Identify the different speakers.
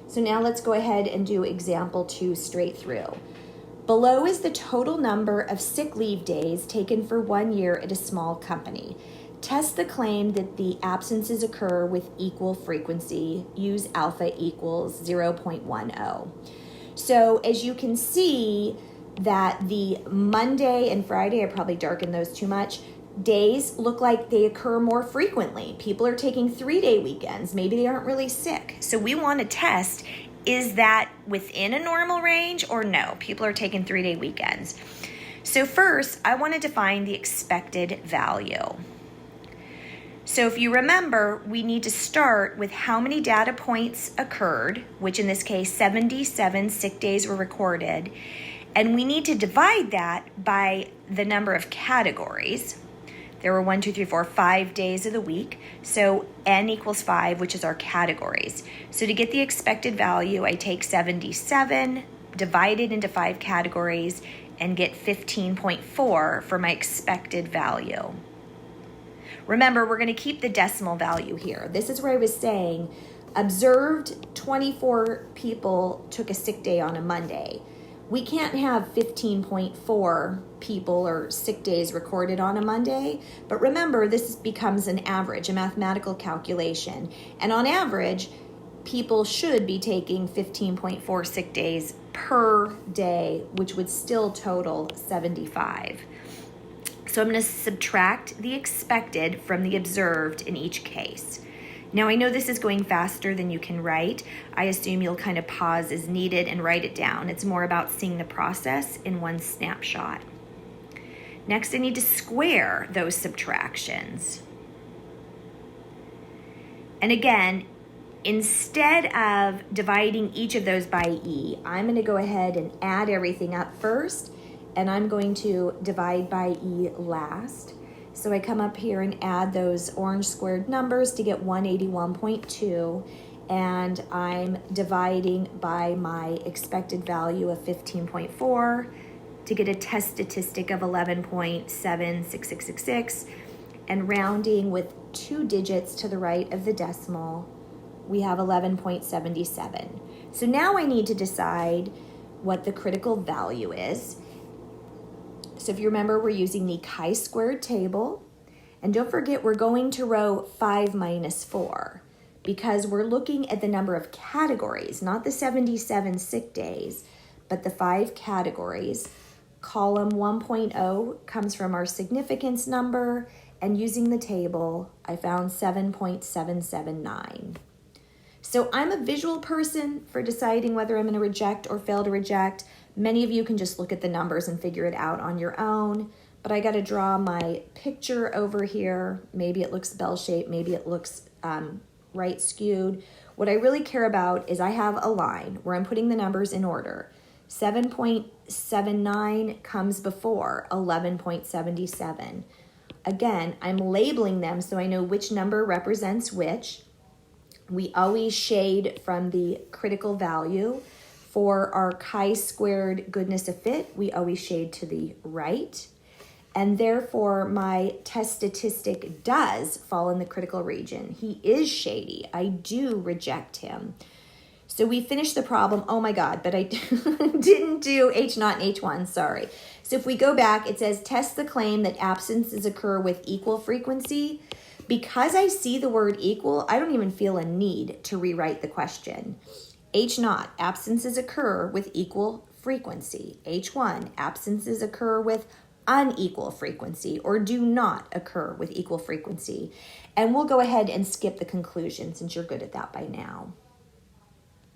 Speaker 1: So now let's go ahead and do example 2 straight through. Below is the total number of sick leave days taken for 1 year at a small company. Test the claim that the absences occur with equal frequency. Use alpha equals 0.10. So as you can see that the Monday and Friday, I probably darkened those too much, days look like they occur more frequently. People are taking 3-day weekends. Maybe they aren't really sick. So we want to test, is that within a normal range or no? People are taking 3-day weekends. So first, I want to define the expected value. So if you remember, we need to start with how many data points occurred, which in this case, 77 sick days were recorded. And we need to divide that by the number of categories. There were 5 days of the week. So n equals 5, which is our categories. So to get the expected value, I take 77, divide it into 5 categories, and get 15.4 for my expected value. Remember, we're going to keep the decimal value here. This is where I was saying, observed 24 people took a sick day on a Monday. We can't have 15.4 people or sick days recorded on a Monday, but remember, this becomes an average, a mathematical calculation. And on average, people should be taking 15.4 sick days per day, which would still total 75. So I'm going to subtract the expected from the observed in each case. Now I know this is going faster than you can write. I assume you'll kind of pause as needed and write it down. It's more about seeing the process in one snapshot. Next, I need to square those subtractions. And again, instead of dividing each of those by E, I'm going to go ahead and add everything up first, and I'm going to divide by E last. So I come up here and add those orange squared numbers to get 181.2, and I'm dividing by my expected value of 15.4 to get a test statistic of 11.76666, and rounding with 2 digits to the right of the decimal, we have 11.77. So now I need to decide what the critical value is. So if you remember, we're using the chi-squared table. And don't forget, we're going to row 5 minus 4 because we're looking at the number of categories, not the 77 sick days, but the 5 categories. Column 1.0 comes from our significance number, and using the table, I found 7.779. So I'm a visual person for deciding whether I'm going to reject or fail to reject. Many of you can just look at the numbers and figure it out on your own, but I got to draw my picture over here. Maybe it looks bell-shaped, maybe it looks right skewed. What I really care about is I have a line where I'm putting the numbers in order. 7.79 comes before 11.77. Again, I'm labeling them so I know which number represents which. We always shade from the critical value. For our chi-squared goodness of fit, we always shade to the right. And therefore, my test statistic does fall in the critical region. He is shady. I do reject him. So we finished the problem. Oh my God, but I didn't do H0 and H1, sorry. So if we go back, it says test the claim that absences occur with equal frequency. Because I see the word equal, I don't even feel a need to rewrite the question. H0, absences occur with equal frequency. H1, absences occur with unequal frequency or do not occur with equal frequency. And we'll go ahead and skip the conclusion since you're good at that by now.